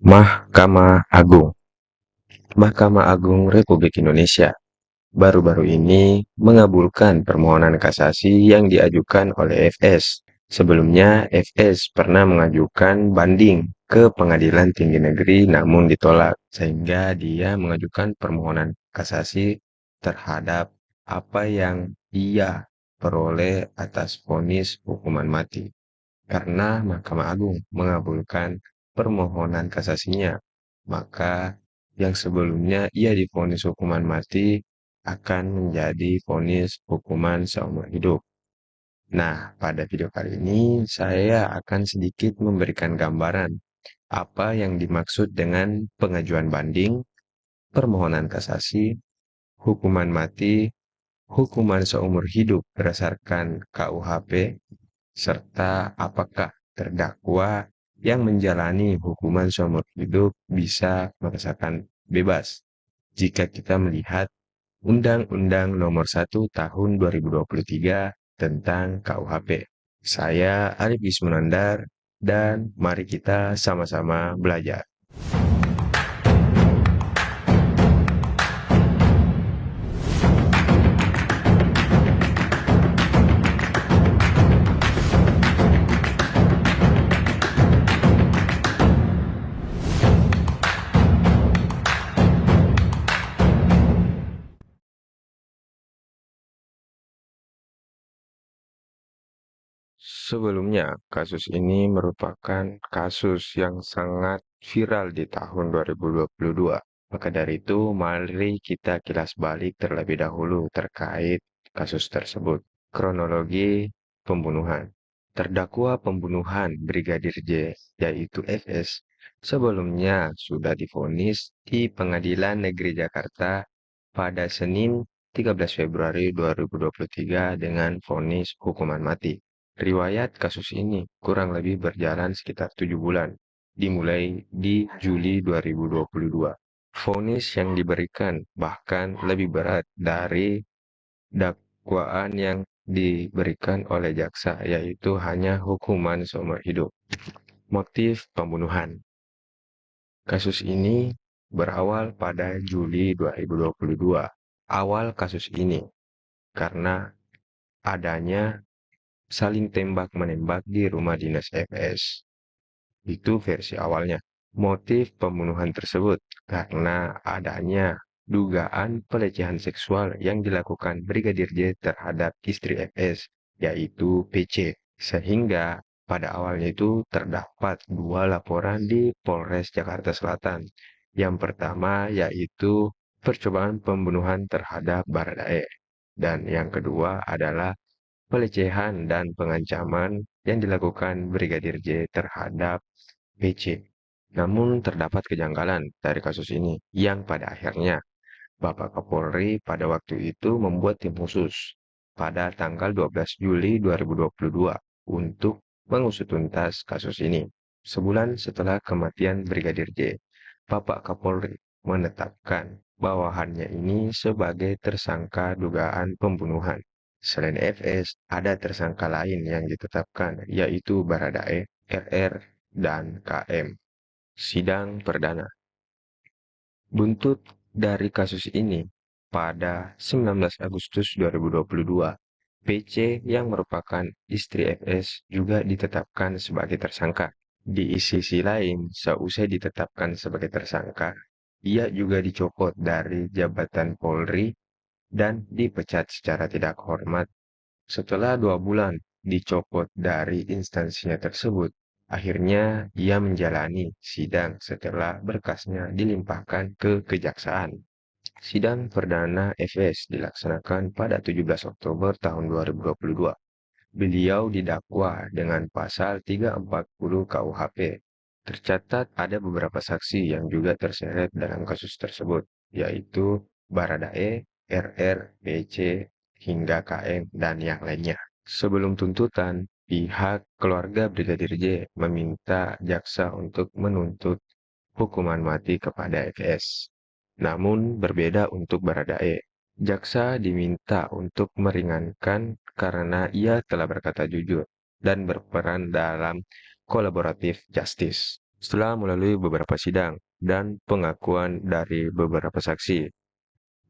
Mahkamah Agung. Mahkamah Agung Republik Indonesia baru-baru ini mengabulkan permohonan kasasi yang diajukan oleh FS. Sebelumnya, FS pernah mengajukan banding ke Pengadilan Tinggi Negeri namun ditolak, sehingga dia mengajukan permohonan kasasi terhadap apa yang ia peroleh atas vonis hukuman mati. Karena Mahkamah Agung mengabulkan permohonan kasasinya, maka yang sebelumnya ia divonis hukuman mati akan menjadi vonis hukuman seumur hidup. Nah, pada video kali ini saya akan sedikit memberikan gambaran apa yang dimaksud dengan pengajuan banding, permohonan kasasi, hukuman mati, hukuman seumur hidup berdasarkan KUHP, serta apakah terdakwa yang menjalani hukuman seumur hidup bisa merasakan bebas jika kita melihat Undang-Undang Nomor 1 Tahun 2023 tentang KUHP. Saya Arif Gismunandar dan mari kita sama-sama belajar. Sebelumnya, kasus ini merupakan kasus yang sangat viral di tahun 2022. Maka dari itu, mari kita kilas balik terlebih dahulu terkait kasus tersebut. Kronologi pembunuhan. Terdakwa pembunuhan Brigadir J, yaitu FS, sebelumnya sudah divonis di Pengadilan Negeri Jakarta pada Senin 13 Februari 2023 dengan vonis hukuman mati. Riwayat kasus ini kurang lebih berjalan sekitar 7 bulan, dimulai di Juli 2022. Vonis yang diberikan bahkan lebih berat dari dakwaan yang diberikan oleh jaksa, yaitu hanya hukuman seumur hidup. Motif pembunuhan. Kasus ini berawal pada Juli 2022. Awal kasus ini karena adanya saling tembak-menembak di rumah dinas FS. Itu versi awalnya. Motif pembunuhan tersebut karena adanya dugaan pelecehan seksual yang dilakukan Brigadir J terhadap istri FS, yaitu PC. Sehingga pada awalnya itu terdapat dua laporan di Polres Jakarta Selatan. Yang pertama yaitu percobaan pembunuhan terhadap Baradae. Dan yang kedua adalah pelecehan dan pengancaman yang dilakukan Brigadir J terhadap PC. Namun terdapat kejanggalan dari kasus ini yang pada akhirnya Bapak Kapolri pada waktu itu membuat tim khusus pada tanggal 12 Juli 2022 untuk mengusut tuntas kasus ini. Sebulan setelah kematian Brigadir J, Bapak Kapolri menetapkan bawahannya ini sebagai tersangka dugaan pembunuhan. Selain FS, ada tersangka lain yang ditetapkan, yaitu Baradae, RR, dan KM. Sidang Perdana. Buntut dari kasus ini, pada 19 Agustus 2022, PC yang merupakan istri FS juga ditetapkan sebagai tersangka. Di sisi lain, seusai ditetapkan sebagai tersangka, ia juga dicopot dari jabatan Polri dan dipecat secara tidak hormat. Setelah 2 bulan dicopot dari instansinya tersebut, akhirnya ia menjalani sidang setelah berkasnya dilimpahkan ke kejaksaan. Sidang perdana FS dilaksanakan pada 17 Oktober tahun 2022. Beliau didakwa dengan pasal 340 KUHP. Tercatat ada beberapa saksi yang juga terseret dalam kasus tersebut, yaitu Baradae, RR, PC, hingga KM, dan yang lainnya. Sebelum tuntutan, pihak keluarga Brigadir J meminta jaksa untuk menuntut hukuman mati kepada FS. Namun berbeda untuk Baradae. Jaksa diminta untuk meringankan karena ia telah berkata jujur dan berperan dalam kolaboratif justice. Setelah melalui beberapa sidang dan pengakuan dari beberapa saksi,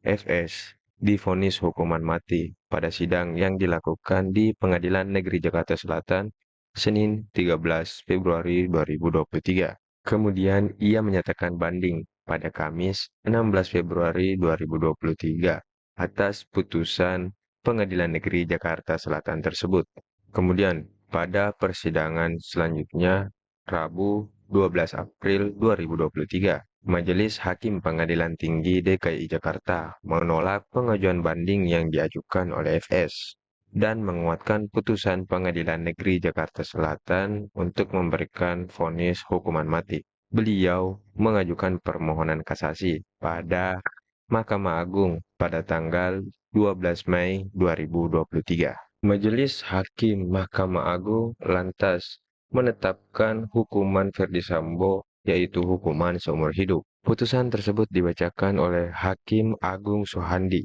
FS divonis hukuman mati pada sidang yang dilakukan di Pengadilan Negeri Jakarta Selatan, Senin 13 Februari 2023. Kemudian ia menyatakan banding pada Kamis 16 Februari 2023 atas putusan Pengadilan Negeri Jakarta Selatan tersebut. Kemudian pada persidangan selanjutnya Rabu 12 April 2023, Majelis Hakim Pengadilan Tinggi DKI Jakarta menolak pengajuan banding yang diajukan oleh FS dan menguatkan putusan Pengadilan Negeri Jakarta Selatan untuk memberikan vonis hukuman mati. Beliau mengajukan permohonan kasasi pada Mahkamah Agung pada tanggal 12 Mei 2023. Majelis Hakim Mahkamah Agung lantas menetapkan hukuman Ferdy Sambo, yaitu hukuman seumur hidup. Putusan tersebut dibacakan oleh Hakim Agung Sohandi,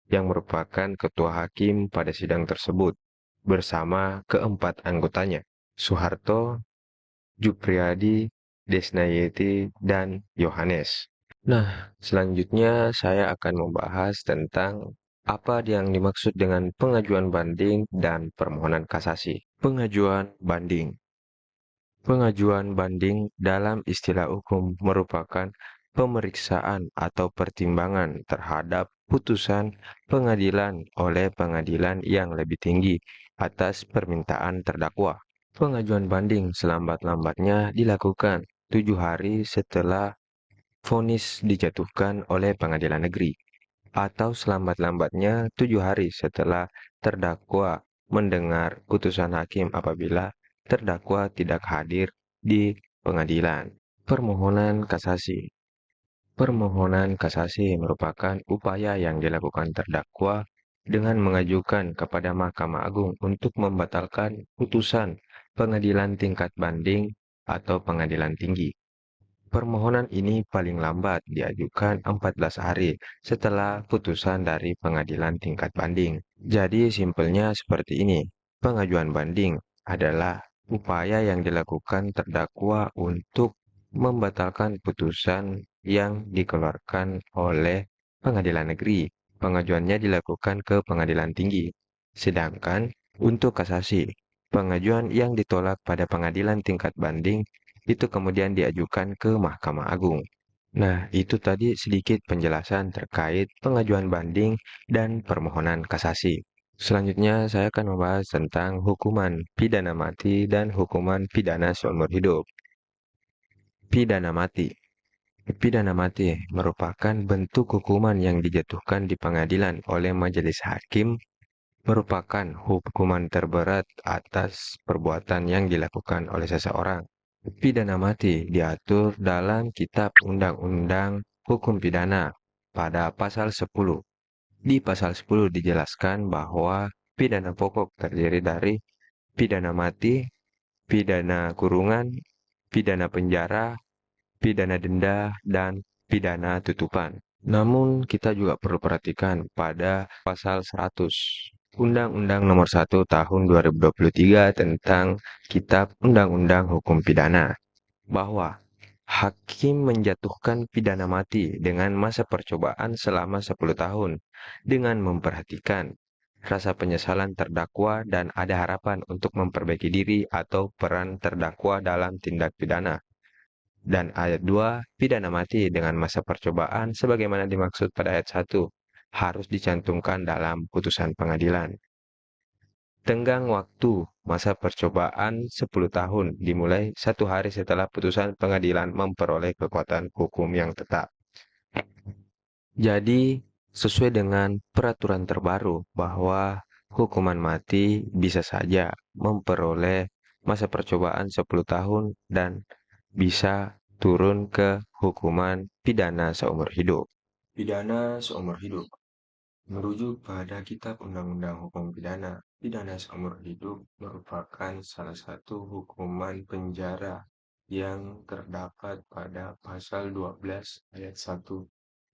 yang merupakan ketua hakim pada sidang tersebut, bersama keempat anggotanya, Soeharto, Jupriyadi, Desnayeti, dan Yohanes. Nah, selanjutnya saya akan membahas tentang apa yang dimaksud dengan pengajuan banding dan permohonan kasasi. Pengajuan banding. Pengajuan banding dalam istilah hukum merupakan pemeriksaan atau pertimbangan terhadap putusan pengadilan oleh pengadilan yang lebih tinggi atas permintaan terdakwa. Pengajuan banding selambat-lambatnya dilakukan 7 hari setelah vonis dijatuhkan oleh pengadilan negeri, atau selambat-lambatnya 7 hari setelah terdakwa mendengar putusan hakim apabila terdakwa tidak hadir di pengadilan. Permohonan kasasi. Permohonan kasasi merupakan upaya yang dilakukan terdakwa dengan mengajukan kepada Mahkamah Agung untuk membatalkan putusan pengadilan tingkat banding atau pengadilan tinggi. Permohonan ini paling lambat diajukan 14 hari setelah putusan dari pengadilan tingkat banding. Jadi simpelnya seperti ini. Pengajuan banding adalah upaya yang dilakukan terdakwa untuk membatalkan putusan yang dikeluarkan oleh pengadilan negeri. Pengajuannya dilakukan ke pengadilan tinggi. Sedangkan untuk kasasi, pengajuan yang ditolak pada pengadilan tingkat banding itu kemudian diajukan ke Mahkamah Agung. Nah, itu tadi sedikit penjelasan terkait pengajuan banding dan permohonan kasasi. Selanjutnya, saya akan membahas tentang hukuman pidana mati dan hukuman pidana seumur hidup. Pidana mati. Pidana mati merupakan bentuk hukuman yang dijatuhkan di pengadilan oleh majelis hakim, merupakan hukuman terberat atas perbuatan yang dilakukan oleh seseorang. Pidana mati diatur dalam Kitab Undang-Undang Hukum Pidana pada pasal 10. Di pasal 10 dijelaskan bahwa pidana pokok terdiri dari pidana mati, pidana kurungan, pidana penjara, pidana denda, dan pidana tutupan. Namun kita juga perlu perhatikan pada pasal 100 Undang-Undang Nomor 1 Tahun 2023 tentang Kitab Undang-Undang Hukum Pidana, bahwa hakim menjatuhkan pidana mati dengan masa percobaan selama 10 tahun dengan memperhatikan rasa penyesalan terdakwa dan ada harapan untuk memperbaiki diri atau peran terdakwa dalam tindak pidana. Dan ayat 2, pidana mati dengan masa percobaan sebagaimana dimaksud pada ayat 1 harus dicantumkan dalam putusan pengadilan. Tenggang waktu masa percobaan 10 tahun dimulai 1 hari setelah putusan pengadilan memperoleh kekuatan hukum yang tetap. Jadi, sesuai dengan peraturan terbaru bahwa hukuman mati bisa saja memperoleh masa percobaan 10 tahun dan bisa turun ke hukuman pidana seumur hidup. Pidana seumur hidup. Merujuk pada Kitab Undang-Undang Hukum Pidana, pidana seumur hidup merupakan salah satu hukuman penjara yang terdapat pada pasal 12 ayat 1,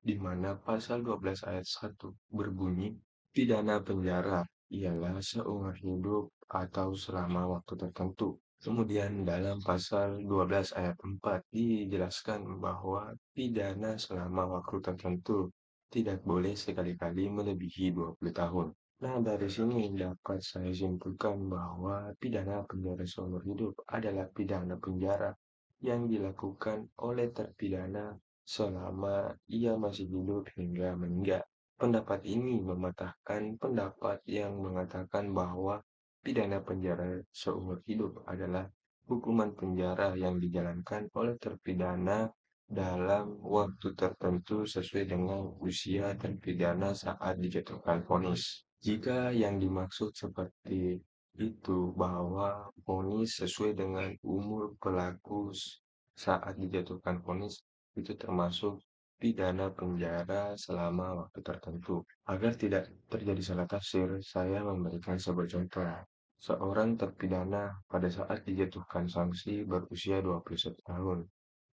di mana pasal 12 ayat 1 berbunyi, pidana penjara ialah seumur hidup atau selama waktu tertentu Kemudian dalam pasal 12 ayat 4 dijelaskan bahwa pidana selama waktu tertentu tidak boleh sekali-kali melebihi 20 tahun. Nah, dari sini dapat saya simpulkan bahwa pidana penjara seumur hidup adalah pidana penjara yang dilakukan oleh terpidana selama ia masih hidup hingga meninggal. Pendapat ini mematahkan pendapat yang mengatakan bahwa pidana penjara seumur hidup adalah hukuman penjara yang dijalankan oleh terpidana dalam waktu tertentu sesuai dengan usia terpidana saat dijatuhkan vonis. Jika yang dimaksud seperti itu bahwa vonis sesuai dengan umur pelaku saat dijatuhkan vonis itu termasuk pidana penjara selama waktu tertentu. Agar tidak terjadi salah tafsir, saya memberikan sebuah contoh. Seorang terpidana pada saat dijatuhkan sanksi berusia 21 tahun.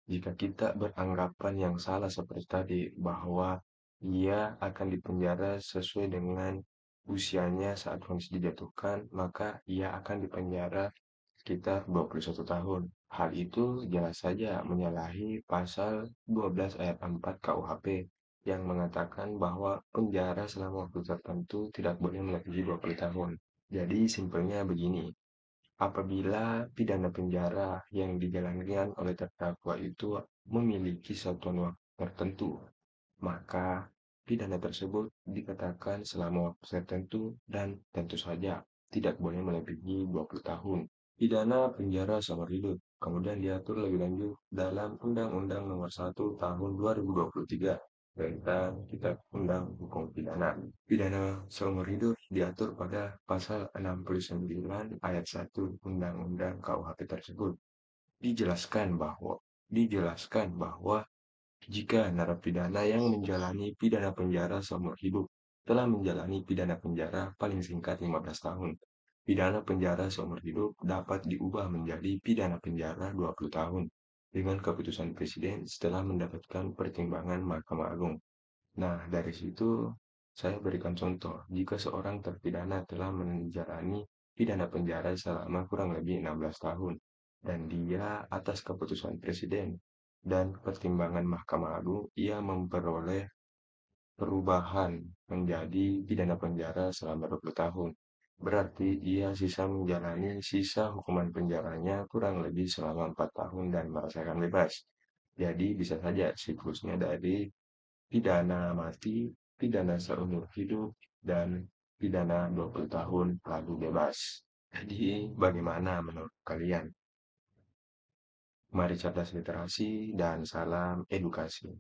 Jika kita beranggapan yang salah seperti tadi, bahwa ia akan dipenjara sesuai dengan usianya saat vonis dijatuhkan, maka ia akan dipenjara sekitar 21 tahun. Hal itu jelas saja menyalahi pasal 12 ayat 4 KUHP yang mengatakan bahwa penjara selama waktu tertentu tidak boleh melebihi 20 tahun. Jadi simpelnya begini, apabila pidana penjara yang dijalankan oleh terdakwa itu memiliki satuan waktu tertentu, maka pidana tersebut dikatakan selama waktu tertentu dan tentu saja tidak boleh melebihi 20 tahun. Pidana penjara seumur hidup kemudian diatur lebih lanjut dalam Undang-Undang Nomor 1 Tahun 2023 tentang Kitab Undang Hukum Pidana. Pidana seumur hidup diatur pada pasal 69 ayat 1 Undang-Undang KUHP tersebut. Dijelaskan bahwa jika narapidana yang menjalani pidana penjara seumur hidup telah menjalani pidana penjara paling singkat 15 tahun, pidana penjara seumur hidup dapat diubah menjadi pidana penjara 20 tahun dengan keputusan Presiden setelah mendapatkan pertimbangan Mahkamah Agung. Nah, dari situ saya berikan contoh, jika seorang terpidana telah menjalani pidana penjara selama kurang lebih 16 tahun, dan dia atas keputusan Presiden dan pertimbangan Mahkamah Agung, ia memperoleh perubahan menjadi pidana penjara selama 20 tahun. Berarti ia sisa menjalani sisa hukuman penjaranya kurang lebih selama 4 tahun dan merasakan bebas. Jadi bisa saja siklusnya dari pidana mati, pidana seumur hidup, dan pidana 20 tahun lalu bebas. Jadi bagaimana menurut kalian? Mari cerdas literasi dan salam edukasi.